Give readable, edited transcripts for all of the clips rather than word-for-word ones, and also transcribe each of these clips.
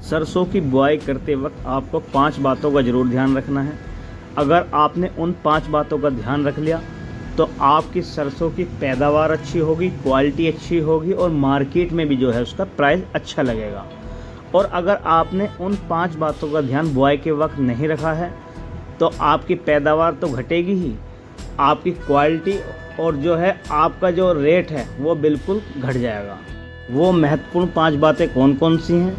सरसों की बुआई करते वक्त आपको 5 बातों का ज़रूर ध्यान रखना है। अगर आपने उन 5 बातों का ध्यान रख लिया तो आपकी सरसों की पैदावार अच्छी होगी, क्वालिटी अच्छी होगी और मार्केट में भी जो है उसका प्राइस अच्छा लगेगा। और अगर आपने उन 5 बातों का ध्यान बुआई के वक्त नहीं रखा है तो आपकी पैदावार तो घटेगी ही, आपकी क्वालिटी और जो है आपका जो रेट है वो बिल्कुल घट जाएगा। वो महत्वपूर्ण 5 बातें कौन कौन सी हैं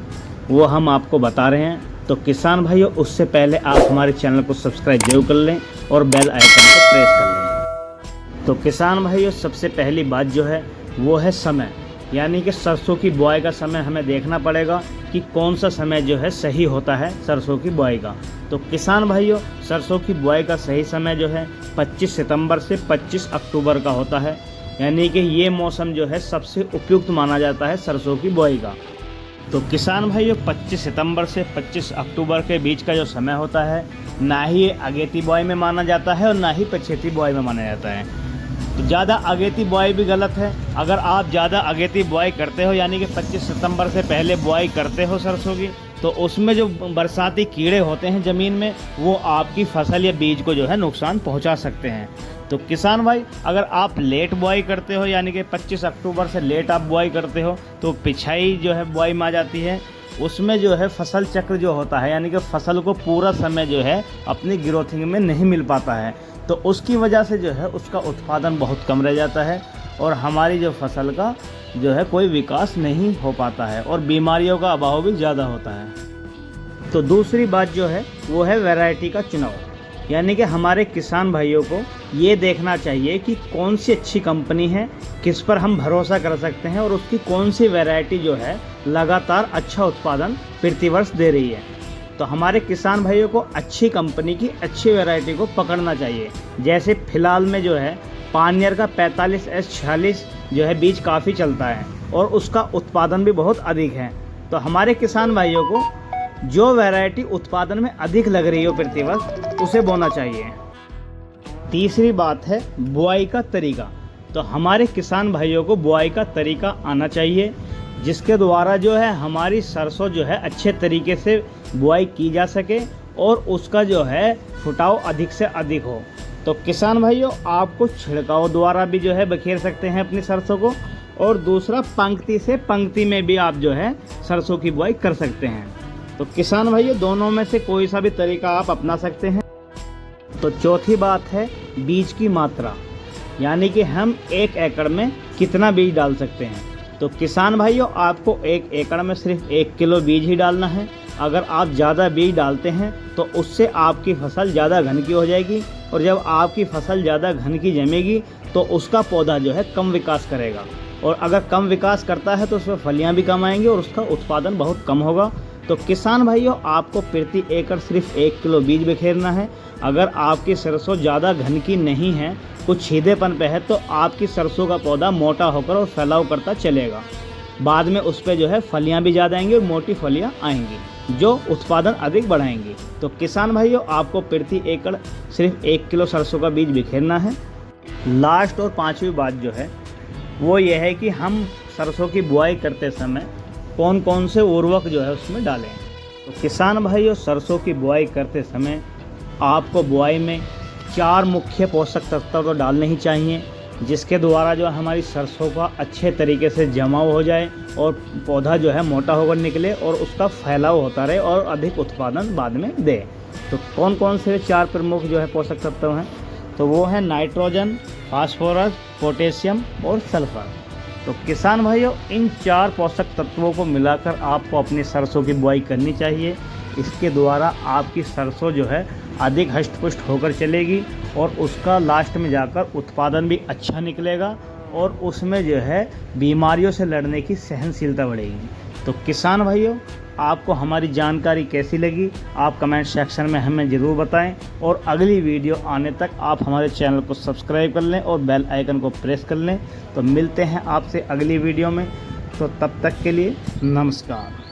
वो हम आपको बता रहे हैं। तो किसान भाइयों, उससे पहले आप हमारे चैनल को सब्सक्राइब जरूर कर लें और बेल आइकन को प्रेस कर लें। तो किसान भाइयों, सबसे पहली बात जो है वो है समय, यानी कि सरसों की बुआई का समय हमें देखना पड़ेगा कि कौन सा समय जो है सही होता है सरसों की बुआई का। तो किसान भाइयों, सरसों की बुआई का सही समय जो है 25 सितंबर से 25 अक्टूबर का होता है, यानी कि ये मौसम जो है सबसे उपयुक्त माना जाता है सरसों की बुआई का। तो किसान भाइयों, 25 सितंबर से 25 अक्टूबर के बीच का जो समय होता है, ना ही ये अगेती बुआई में माना जाता है और ना ही पछेती बुआई में माना जाता है। तो ज़्यादा अगेती बुआई भी गलत है। अगर आप ज़्यादा अगेती बुआई करते हो, यानी कि 25 सितंबर से पहले बुआई करते हो सरसों की, तो उसमें जो बरसाती कीड़े होते हैं ज़मीन में, वो आपकी फसल या बीज को जो है नुकसान पहुंचा सकते हैं। तो किसान भाई, अगर आप लेट बुआई करते हो, यानी कि 25 अक्टूबर से लेट आप बुआई करते हो, तो पिछाई जो है बुआई में आ जाती है। उसमें जो है फसल चक्र जो होता है, यानी कि फसल को पूरा समय जो है अपनी ग्रोथिंग में नहीं मिल पाता है, तो उसकी वजह से जो है उसका उत्पादन बहुत कम रह जाता है और हमारी जो फसल का जो है कोई विकास नहीं हो पाता है और बीमारियों का अभाव भी ज़्यादा होता है। तो दूसरी बात जो है वो है वैरायटी का चुनाव, यानी कि हमारे किसान भाइयों को ये देखना चाहिए कि कौन सी अच्छी कंपनी है, किस पर हम भरोसा कर सकते हैं और उसकी कौन सी वैरायटी जो है लगातार अच्छा उत्पादन प्रतिवर्ष दे रही है। तो हमारे किसान भाइयों को अच्छी कंपनी की अच्छी वैरायटी को पकड़ना चाहिए। जैसे फ़िलहाल में जो है पानियर का 45S46 जो है बीज काफ़ी चलता है और उसका उत्पादन भी बहुत अधिक है। तो हमारे किसान भाइयों को जो वैरायटी उत्पादन में अधिक लग रही हो प्रतिवर्ष, उसे बोना चाहिए। तीसरी बात है बुआई का तरीका। तो हमारे किसान भाइयों को बुआई का तरीका आना चाहिए, जिसके द्वारा जो है हमारी सरसों जो है अच्छे तरीके से बुआई की जा सके और उसका जो है फुटाव अधिक से अधिक हो। तो किसान भाइयों, आपको छिड़काव द्वारा भी जो है बखेर सकते हैं अपनी सरसों को, और दूसरा पंक्ति से पंक्ति में भी आप जो है सरसों की बुआई कर सकते हैं। तो किसान भाइयों, दोनों में से कोई सा भी तरीका आप अपना सकते हैं। तो चौथी बात है बीज की मात्रा, यानी कि हम 1 एकड़ में कितना बीज डाल सकते हैं। तो किसान भाइयों, आपको 1 एकड़ में सिर्फ 1 किलो बीज ही डालना है। अगर आप ज़्यादा बीज डालते हैं तो उससे आपकी फसल ज़्यादा घन की हो जाएगी, और जब आपकी फसल ज़्यादा घन की जमेगी तो उसका पौधा जो है कम विकास करेगा, और अगर कम विकास करता है तो उसमें फलियाँ भी कम आएंगी और उसका उत्पादन बहुत कम होगा। तो किसान भाइयों, आपको प्रति एकड़ सिर्फ 1 किलो बीज बिखेरना है। अगर आपकी सरसों ज़्यादा घन की नहीं है, कुछ छीदेपन पे है, तो आपकी सरसों का पौधा मोटा होकर और फैलाव करता चलेगा। बाद में उस पर जो है फलियां भी ज़्यादा आएंगी और मोटी फलियां आएंगी जो उत्पादन अधिक बढ़ाएंगी। तो किसान भाइयों, आपको प्रति एकड़ सिर्फ 1 किलो सरसों का बीज बिखेरना है। लास्ट और 5वीं बात जो है वो ये है कि हम सरसों की बुआई करते समय कौन कौन से उर्वरक जो है उसमें डालें। तो किसान भाइयों, सरसों की बुआई करते समय आपको बुआई में 4 मुख्य पोषक तत्व तो डालने ही चाहिए, जिसके द्वारा जो हमारी सरसों का अच्छे तरीके से जमाव हो जाए और पौधा जो है मोटा होकर निकले और उसका फैलाव होता रहे और अधिक उत्पादन बाद में दे। तो कौन कौन से 4 प्रमुख जो है पोषक तत्व हैं, तो वो है नाइट्रोजन, फास्फोरस, पोटेशियम और सल्फर। तो किसान भाइयों, इन 4 पोषक तत्वों को मिलाकर आपको अपनी सरसों की बुआई करनी चाहिए। इसके द्वारा आपकी सरसों जो है अधिक हष्ट-पुष्ट होकर चलेगी और उसका लास्ट में जाकर उत्पादन भी अच्छा निकलेगा और उसमें जो है बीमारियों से लड़ने की सहनशीलता बढ़ेगी। तो किसान भाइयों, आपको हमारी जानकारी कैसी लगी आप कमेंट सेक्शन में हमें ज़रूर बताएं, और अगली वीडियो आने तक आप हमारे चैनल को सब्सक्राइब कर लें और बेल आइकन को प्रेस कर लें। तो मिलते हैं आपसे अगली वीडियो में। तो तब तक के लिए नमस्कार।